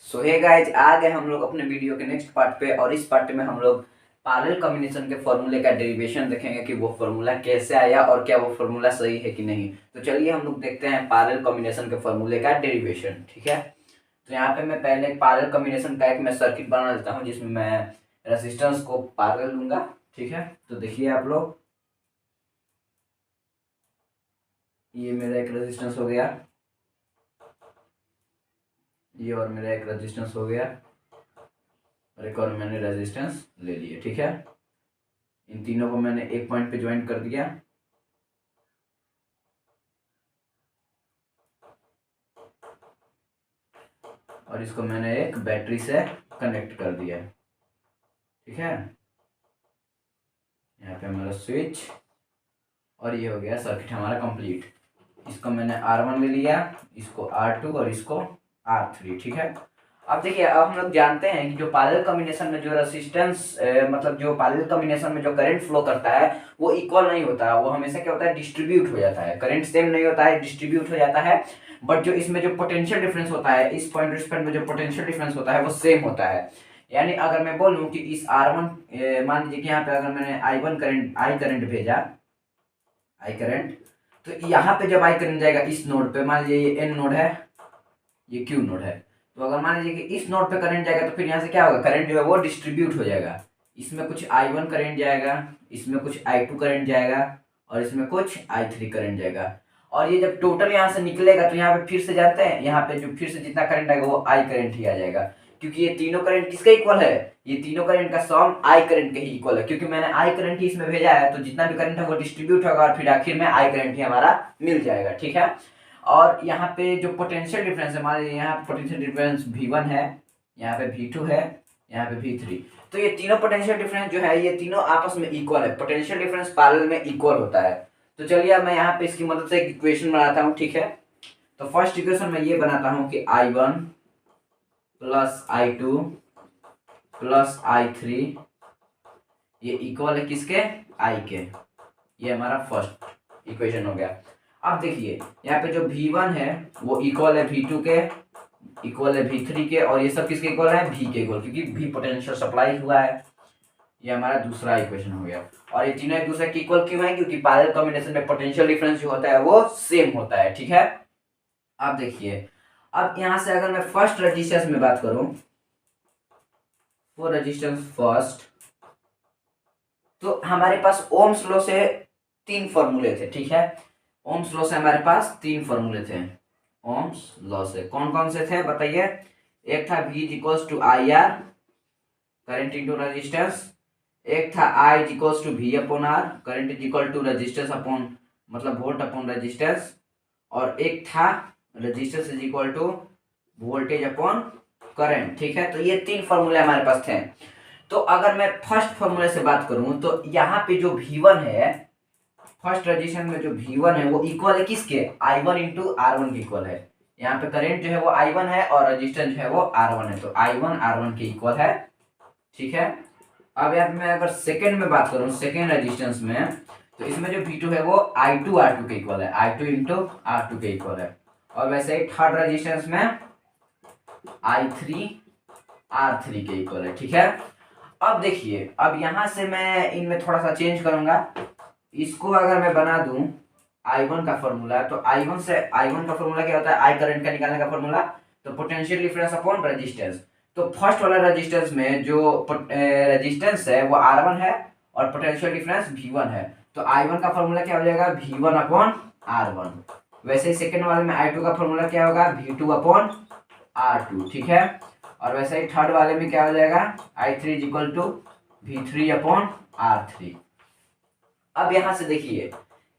सो hey guys, आ गए हम लोग अपने वीडियो के नेक्स्ट पार्ट पे। और इस पार्ट में हम लोग पैरेलल कॉम्बिनेशन के फॉर्मूले का डेरिवेशन देखेंगे कि वो फॉर्मूला कैसे आया और क्या वो फॉर्मूला सही है कि नहीं। तो चलिए हम लोग देखते हैं पैरेलल कॉम्बिनेशन के फॉर्मूले का डेरिवेशन। ठीक है, तो यहाँ पे मैं पहले पैरेलल कॉम्बिनेशन का एक मैं सर्किट बना लेता हूँ जिसमें मैं रेजिस्टेंस को पैरेलल लूंगा। ठीक है, तो देखिए आप लोग, ये मेरा एक रेजिस्टेंस हो गया, ये और मेरा एक रेजिस्टेंस हो गया, और एक और मैंने रेजिस्टेंस ले लिए। ठीक है, इन तीनों को मैंने एक पॉइंट पे ज्वाइन कर दिया। और इसको मैंने एक बैटरी से कनेक्ट कर दिया। ठीक है, यहाँ पे हमारा स्विच, और ये हो गया सर्किट हमारा कंप्लीट। इसको मैंने R1 ले लिया, इसको R2 और इसको R3। ठीक है, अब देखिए, अब हम लोग जानते हैं कि जो पैरेलल कॉम्बिनेशन में जो रेजिस्टेंस मतलब जो पैरेलल कॉम्बिनेशन में जो करंट फ्लो करता है वो इक्वल नहीं होता है, वो हमेशा क्या होता है, डिस्ट्रीब्यूट हो जाता है। करंट सेम नहीं होता है, डिस्ट्रीब्यूट हो जाता है। बट जो इसमें जो पोटेंशियल डिफरेंस होता है, इस पॉइंट रिस्पेक्ट में जो पोटेंशियल डिफरेंस होता है वो सेम होता है। यानी अगर मैं बोलूँ कि इस R1, मान लीजिए कि यहाँ पे अगर मैंने I करंट भेजा, I करंट, तो यहाँ पे जब I करंट जाएगा इस नोड पे, मान लीजिए ये N नोड है, ये Q नोड है, तो अगर मान लीजिए कि इस नोड पे करंट जाएगा तो फिर यहाँ से क्या होगा, करंट जो है वो डिस्ट्रीब्यूट हो जाएगा। इसमें कुछ I1 करंट जाएगा, इसमें कुछ I2 करंट जाएगा, और इसमें कुछ I3 करंट जाएगा। और ये जब टोटल यहाँ से निकलेगा तो यहाँ पे फिर से जानते हैं, यहाँ पे जो फिर से जितना करंट आएगा वो I करंट ही आ जाएगा, क्योंकि ये तीनों करंट किसका इक्वल है, ये तीनों करंट का सम I करंट के ही इक्वल है। क्योंकि मैंने I करंट ही इसमें भेजा है, तो जितना भी करंट है वो डिस्ट्रीब्यूट होगा और फिर आखिर में I करंट ही हमारा मिल जाएगा। ठीक है, और यहाँ पे जो पोटेंशियल डिफरेंस है, मान लीजिए यहाँ पोटेंशियल डिफरेंस V1 है, यहाँ पे V2 है, यहाँ पे V3, तो ये तीनों पोटेंशियल डिफरेंस जो है ये तीनों आपस में इक्वल है। पोटेंशियल डिफरेंस पैरेलल में इक्वल होता है। तो चलिए अब मैं यहाँ पे इसकी मदद से एक इक्वेशन बनाता हूँ। ठीक है, तो फर्स्ट इक्वेशन मैं ये बनाता हूँ कि I1 plus I2 plus I3 ये इक्वल है किसके, I के। ये हमारा फर्स्ट इक्वेशन हो गया। अब देखिए, यहाँ पे जो V1 है वो इक्वल है V2 के, इक्वल है V3 के, और ये सब किसके इक्वल है, V के इक्वल, क्योंकि V पोटेंशियल सप्लाई हुआ है। ये हमारा दूसरा इक्वेशन हो गया। और ये तीनों एक दूसरे के इक्वल क्यों है, क्योंकि पैरेलल कॉम्बिनेशन में पोटेंशियल डिफरेंस जो होता है वो सेम होता है। ठीक है, अब देखिए, अब यहाँ से अगर मैं फर्स्ट रेजिस्टेंस में बात करूं, वो रेजिस्टेंस फर्स्ट, तो हमारे पास ओम्स लॉ से तीन फॉर्मूले थे। ठीक है, ओम्स लॉ से हमारे पास तीन फॉर्मूले थे। ओम्स लॉ से कौन कौन से थे बताइए। एक था V equals to IR, current into resistance. एक था I equals to V upon R, current is equal to resistance upon मतलब वोल्ट अपॉन रेजिस्टेंस। और एक था resistance is equal to voltage upon current. ठीक है, तो ये तीन फॉर्मूले हमारे पास थे। तो अगर मैं फर्स्ट फॉर्मूले से बात करूं तो यहाँ पे जो V1 है, फर्स्ट रेजिस्टेंस में जो V1 है वो इक्वल है किसके, I1 इंटू R1 के इक्वल है। यहाँ पे करंट जो है वो I1 है और रेजिस्टेंस जो है वो R1 है, तो I1 R1 के इक्वल है। ठीक है, अब यहाँ पे मैं अगर सेकेंड में बात करूं, सेकेंड रेजिस्टेंस में, तो इसमें जो V2 है वो I2 R2 के इक्वल है, I2 इंटू R2 के इक्वल है। और वैसे ही थर्ड रेजिस्टेंस में I3 R3 के इक्वल है। ठीक है, अब देखिए, अब यहां से मैं इनमें थोड़ा सा चेंज करूंगा। इसको अगर मैं बना दूं I1 का फॉर्मूला, तो I1 का फॉर्मूला क्या होता है, I करंट का निकालने का फॉर्मूला, तो पोटेंशियल डिफरेंस अपॉन रेजिस्टेंस। तो फर्स्ट वाला रेजिस्टेंस में जो रेजिस्टेंस है वो R1 है और पोटेंशियल डिफरेंस V1 है, तो I1 का फॉर्मूला क्या हो जाएगा, V1 अपॉन R1। वैसे ही सेकेंड वाले में I2 का फॉर्मूला क्या होगा, V2 अपॉन R2। ठीक है, और वैसे ही थर्ड वाले में क्या हो जाएगा, I3 is equal to V3 upon R3। अब यहां से देखिए,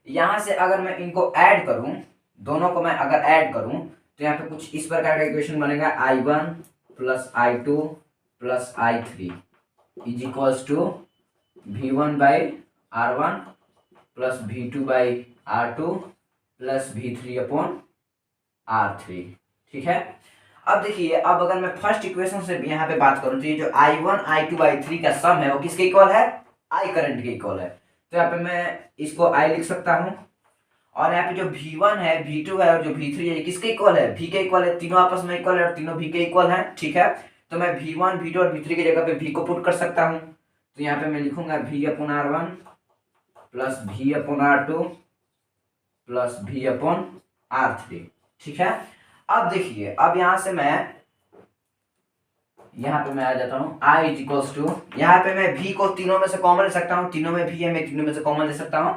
यहां से अगर मैं इनको ऐड करूं, दोनों को मैं अगर ऐड करूं, तो यहाँ पे कुछ इस प्रकार का इक्वेशन बनेगा, I1 plus I2 plus I3 is equals to V1 by R1 plus V2 by R2 plus V3 upon R3। ठीक है, अब देखिए, अब अगर मैं फर्स्ट इक्वेशन से यहाँ पे बात करूं, तो ये जो I1 I2 I3 का सम है वो किसके इक्वल है, I करंट के इक्वल है। तो यहाँ पे मैं इसको I लिख सकता हूं, और यहाँ पे जो V1 है, V2 है और जो V3 है, किसके इक्वल है? V के इक्वल है। तीनों आपस में इक्वल है और तीनों V के इक्वल है, ठीक है। तो मैं V1, V2 और V3 की जगह पे V को पुट कर सकता हूँ। तो यहाँ पे मैं लिखूंगा V/R1 plus V/R2 plus V/R3, ठीक है। अब देखिए, अब यहाँ से मैं यहाँ पे मैं आ जाता हूँ I इज इक्वल्स टू, यहाँ पे मैं V को तीनों में से कॉमन ले सकता हूँ, तीनों में V है, मैं तीनों में से कॉमन ले सकता हूँ।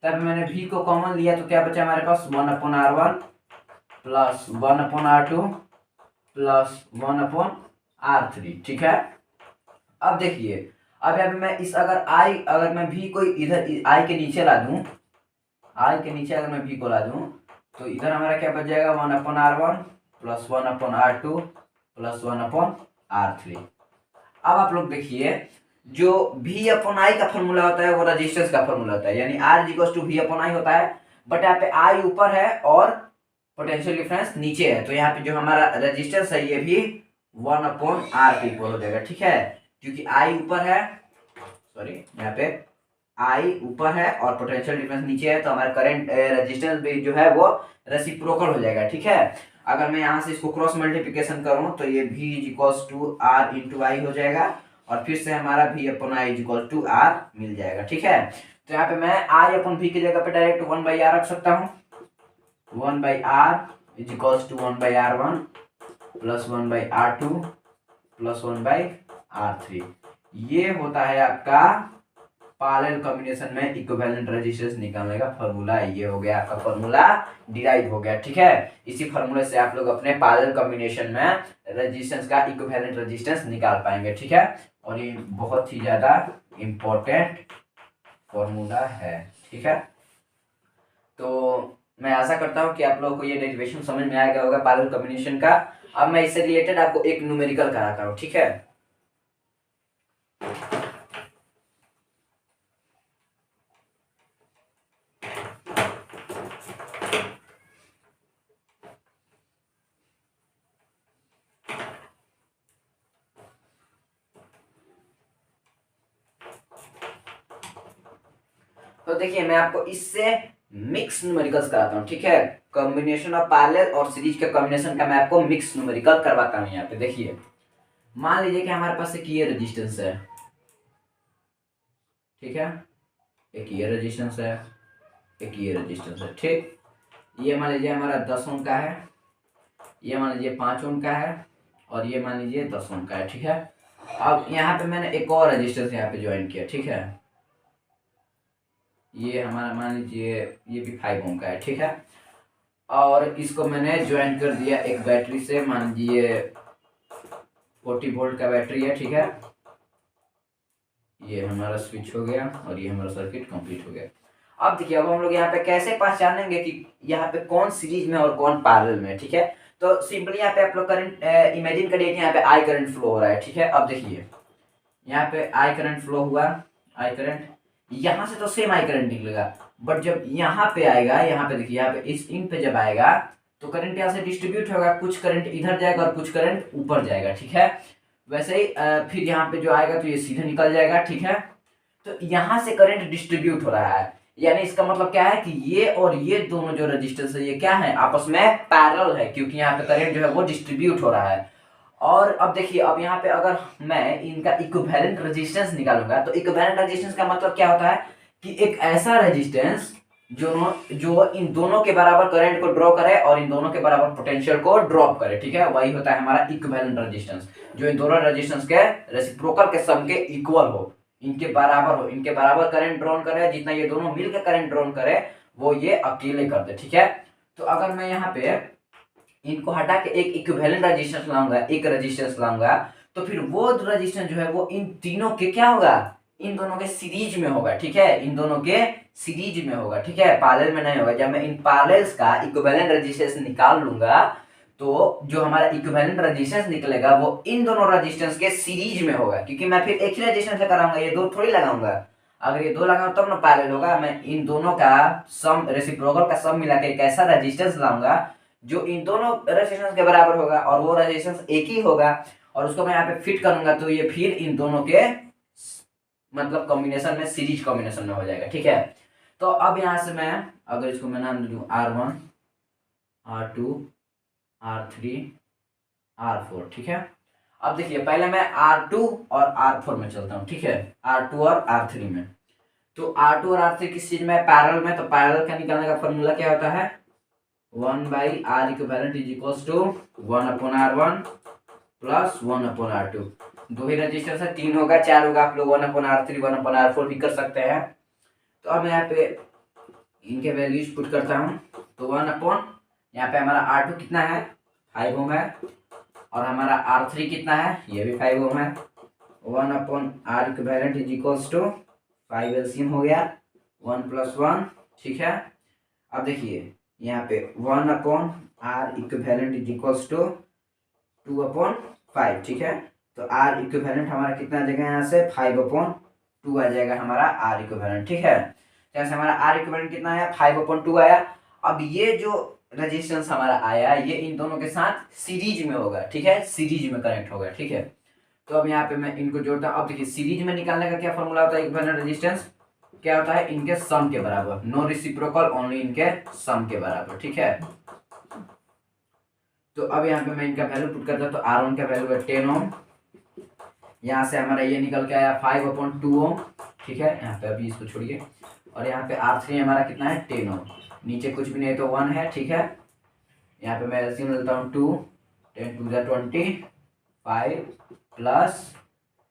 तब मैंने V को कॉमन लिया तो क्या बचा हमारे पास? 1/R1 plus 1/R2 plus 1/R3, ठीक है। अब देखिए, अब यहाँ पे मैं इस अगर मैं V को इधर I के नीचे ला दूं, I के नीचे अगर मैं V को ला दूं तो इधर हमारा क्या बच जाएगा? 1/R1 plus 1/R2 plus 1/R3। अब आप लोग देखिए, जो V/I का फॉर्मूला होता है वो रेजिस्टेंस का फॉर्मूला होता है, यानी R इक्वल्स टू V/I होता है। बट यहाँ पे I ऊपर है और पोटेंशियल डिफरेंस नीचे है, तो यहाँ पे जो हमारा रेजिस्टेंस है ये भी 1/R के इक्वल हो जाएगा, ठीक है। क्योंकि I ऊपर है, सॉरी यहाँ पे I ऊपर है और पोटेंशियल डिफरेंस नीचे है, तो हमारा करंट रेजिस्टेंस भी जो है वो रेसिप्रोकल हो जाएगा, ठीक है। अगर मैं यहाँ से इसको क्रॉस मल्टीप्लिकेशन करूँ तो ये V is equals to R into I हो जाएगा और फिर से हमारा V/I is equal to R मिल जाएगा, ठीक है। तो यहाँ पे मैं I/V की जगह पे डायरेक्ट 1/R रख सकता हूँ। 1/R is equals to 1/R1 plus 1/R2 plus 1/R3। ये होता है आपका पैरेलल कॉम्बिनेशन में इक्विवेलेंट रेजिस्टेंस निकालने का फॉर्मूला। ये हो गया आपका फॉर्मूला डिराइव हो गया, ठीक है। इसी फॉर्मूले से आप लोग अपने पैरेलल कॉम्बिनेशन में रेजिस्टेंस का इक्विवेलेंट रेजिस्टेंस निकाल पाएंगे, ठीक है। और ये बहुत ही ज्यादा इम्पोर्टेंट फॉर्मूला है, ठीक है। तो मैं आशा करता हूँ कि आप लोगों को ये डेरिवेशन समझ में आ गया होगा पैरेलल कॉम्बिनेशन का। अब मैं इससे रिलेटेड आपको एक न्यूमेरिकल कराता हूँ, ठीक है। तो देखिए, मैं आपको इससे मिक्स न्यूमेरिकल्स कराता हूँ, ठीक है। कॉम्बिनेशन ऑफ पैरेलल और सीरीज के कॉम्बिनेशन का मैं आपको मिक्स न्यूमेरिकल करवाता हूँ। यहाँ पे देखिए, मान लीजिए कि हमारे पास एक ये रेजिस्टेंस है, ठीक है। एक ये रेजिस्टेंस है, एक ये रेजिस्टेंस है, ठीक। ये मान लीजिए हमारा 10 ओम का है, ये मान लीजिए 5 ओम का है और ये मान लीजिए 10 ओम का है, ठीक है। अब यहाँ पे मैंने एक और रेजिस्टेंस यहाँ पे ज्वाइन किया, ठीक है। ये हमारा मान लीजिए ये भी 5 ओम का है, ठीक है। और इसको मैंने ज्वाइन कर दिया एक बैटरी से, मान लीजिए 40 वोल्ट का बैटरी है, ठीक है। ये हमारा स्विच हो गया और ये हमारा सर्किट कंप्लीट हो गया। अब देखिए, अब हम लोग यहाँ पे कैसे पहचानेंगे कि यहाँ पे कौन सीरीज में और कौन पैरेलल में, ठीक है। तो सिंपली यहाँ पे आप लोग करंट इमेजिन करिए कि यहाँ पे आई करंट फ्लो हो रहा है, ठीक है। अब देखिए, यहाँ पे आई करंट फ्लो हुआ, आई करंट यहाँ से तो सेम आई करंट निकलेगा, बट जब यहाँ पे आएगा, यहाँ पे देखिए, यहाँ पे इस इन पे जब आएगा तो करंट यहाँ से डिस्ट्रीब्यूट होगा, कुछ करंट इधर जाएगा और कुछ करंट ऊपर जाएगा, ठीक है। वैसे ही फिर यहाँ पे जो आएगा तो ये सीधे निकल जाएगा, ठीक है। तो यहाँ से करंट डिस्ट्रीब्यूट हो रहा है, यानी इसका मतलब क्या है कि ये और ये दोनों जो रेजिस्टेंस है ये क्या है? आपस में पैरेलल है, क्योंकि यहाँ पे करंट जो है वो डिस्ट्रीब्यूट हो रहा है। और अब देखिए, अब यहाँ पे अगर मैं इनका इक्विवेलेंट रेजिस्टेंस निकालूंगा तो इक्विवेलेंट रेजिस्टेंस का मतलब क्या होता है कि एक ऐसा रेजिस्टेंस जो इन दोनों के बराबर करंट को ड्रॉ करे और इन दोनों के बराबर पोटेंशियल को ड्रॉप करे, ठीक है। वही होता है हमारा इक्विवेलेंट रेजिस्टेंस, जो इन दोनों रेजिस्टेंस के रेसिप्रोकल के सम के इक्वल हो, इनके बराबर हो, इनके बराबर करंट ड्रॉन करे, जितना ये दोनों मिलकर करंट ड्रॉन करे वो ये अकेले कर दे, ठीक है। तो अगर मैं यहाँ पे इनको हटा के एक इक्विवेलेंट रेजिस्टेंस लाऊंगा, एक रेजिस्टेंस लाऊंगा, तो फिर वो रेजिस्टेंस जो है वो इन तीनों के क्या होगा? इन दोनों के सीरीज में होगा, ठीक है। इन दोनों के सीरीज में होगा, ठीक है, पैरेलल में नहीं होगा। जब मैं इन पैरेलल्स का इक्विवेलेंट रेजिस्टेंस निकाल लूंगा तो जो हमारा इक्विवेलेंट रेजिस्टेंस निकलेगा वो इन दोनों रेजिस्टेंस के सीरीज में होगा, क्योंकि मैं फिर एक ही रेजिस्टेंस से कराऊंगा, ये दो थोड़ी लगाऊंगा। अगर ये दो लगाऊंगा तब ना पैरेलल होगा। मैं इन दोनों का सम, रेसिप्रोकल का सम मिला के एक ऐसा रेजिस्टेंस लाऊंगा जो इन दोनों रेजिस्टेंस के बराबर होगा और वो रेजिस्टेंस एक ही होगा, और उसको मैं यहाँ पे फिट करूंगा तो ये फिर इन दोनों के मतलब कॉम्बिनेशन में, सीरीज कॉम्बिनेशन में हो जाएगा, ठीक है। तो अब यहाँ से मैं अगर इसको मैं नाम दे दूँ R1, R2, R3, R4, ठीक है। अब देखिए पहले मैं R2 और R4 में चलता हूँ, ठीक है, R2 और R3 में। तो R2 और R3 किस चीज में, पैरेलल में। तो पैरेलल का निकालने का फॉर्मूला क्या होता है, 1/R equivalent is equals to 1/R1 plus 1/R2। दो ही रजिस्टर है, 3 होगा 4 होगा, आप लोग 1/R3 1/R4 भी कर सकते हैं। तो अब यहाँ पे इनके वैल्यूज पुट करता हूँ। तो 1 यहाँ पे हमारा R2 कितना है, 5 ओम है, और हमारा R3 कितना है, ये भी 5 ओम है। 1/R equivalent is equals to 5 LCM हो गया, 1 + 1, ठीक है। अब देखिए यहाँ पे 1/R equivalent is equals to 2/5, ठीक है। तो R इक्विवेलेंट हमारा कितना आ जाएगा, यहाँ से 5/2 आ जाएगा हमारा R इक्विवेलेंट, ठीक है। जैसे हमारा R इक्विवेलेंट कितना आया, 5/2 आया। अब ये जो रेजिस्टेंस हमारा आया, ये इन दोनों के साथ सीरीज में होगा, ठीक है, सीरीज में कनेक्ट होगा, ठीक है। तो अब यहाँ पे मैं इनको जोड़ता हूँ। अब देखिए सीरीज में निकालने का क्या फॉर्मूला होता है, इक्विवेलेंट रेजिस्टेंस क्या होता है, इनके सम के बराबर, नो रेसिप्रोकल, ओनली इनके सम के बराबर, ठीक है। तो अब यहाँ पे मैं इनका वैल्यू पुट करता हूँ। तो R1 का वैल्यू है 10 ओम, यहाँ से हमारा ये निकल के आया 5/2 ओम, ठीक है। यहाँ पे अभी इसको छोड़िए, और यहाँ पे R3 हमारा कितना है, 10 ओम, नीचे कुछ भी नहीं तो 1 है, ठीक है। यहाँ पे मैं एलसीएम लेता हूँ 2, 10 2 = 20, 5 प्लस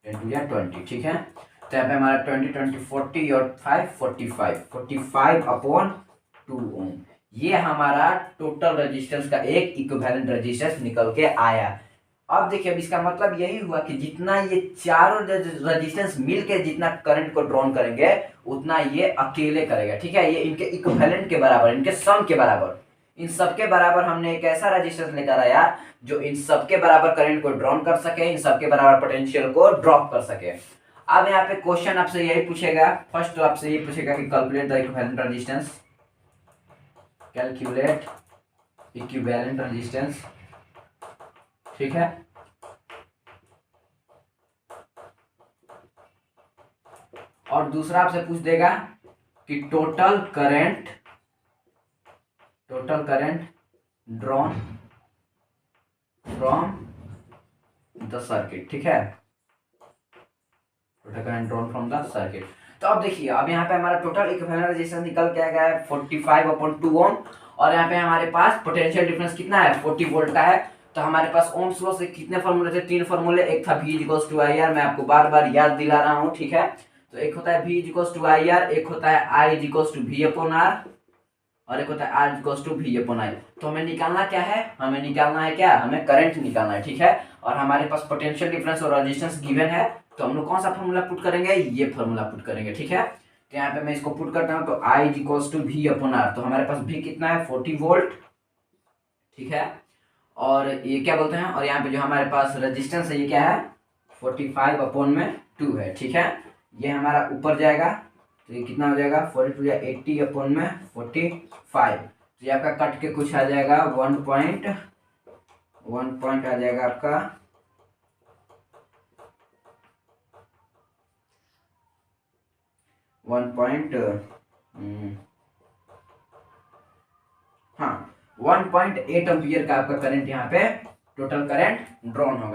10 2 = 20, ठीक है। तो यहाँ पे हमारा 20 20 40 और 5 45/2 ओम, ये हमारा टोटल रेजिस्टेंस का एक इक्विवेलेंट रेजिस्टेंस निकल के आया। अब देखिए, अब इसका मतलब यही हुआ कि जितना ये चारों रेजिस्टेंस मिलके जितना करंट को ड्रॉन करेंगे, उतना ये अकेले करेगा, ठीक है। ये इनके इक्विवेलेंट के बराबर, इनके सम के बराबर, इन सबके बराबर हमने एक ऐसा रेजिस्टेंस लेकर आया जो इन सबके बराबर करंट को ड्रॉन कर सके, इन सबके बराबर पोटेंशियल को ड्रॉप कर सके। अब यहाँ पे क्वेश्चन आपसे यही पूछेगा, फर्स्ट तो आपसे ये पूछेगा कि calculate the equivalent resistance, calculate equivalent resistance, ठीक है। और दूसरा आपसे पूछ देगा कि total current drawn from the circuit, ठीक है, total current drawn from the circuit. तो अब देखिए, अब यहाँ पे हमारा टोटल इक्विवेलेंट रेजिस्टेंस निकल के आ गया है 45/2 ओम, और यहाँ पे हमारे पास पोटेंशियल डिफरेंस कितना है, 40 वोल्ट का है। तो हमारे पास ओम्स लॉ से कितने फॉर्मूले थे, 3 फॉर्मूले, एक था V = IR, मैं आपको बार बार याद दिला रहा हूँ, ठीक है। तो एक होता है V = IR, एक होता है I = V/R, और एक होता है R = V/I। तो हमें निकालना क्या है, हमें निकालना है क्या, हमें करंट निकालना है, ठीक है। और हमारे पास पोटेंशियल डिफरेंस और रेजिस्टेंस गिवन है, तो हम लोग कौन सा फॉर्मूला पुट करेंगे, ये फॉर्मूला पुट करेंगे, ठीक है। तो यहाँ पे मैं इसको पुट करता हूँ। तो I = V/R, तो हमारे पास V कितना है, 40 वोल्ट, ठीक है। और ये क्या बोलते हैं, और यहाँ पे जो हमारे पास रेजिस्टेंस है ये क्या है, 45/2 है, ठीक है। ये हमारा ऊपर जाएगा, तो ये कितना हो जाएगा, 42 या 80/45। तो ये आपका कट के कुछ आ जाएगा 1 पॉइंट आ जाएगा आपका 1.8 एम्पियर का आपका करंट यहाँ पे टोटल करंट ड्रॉन होगा।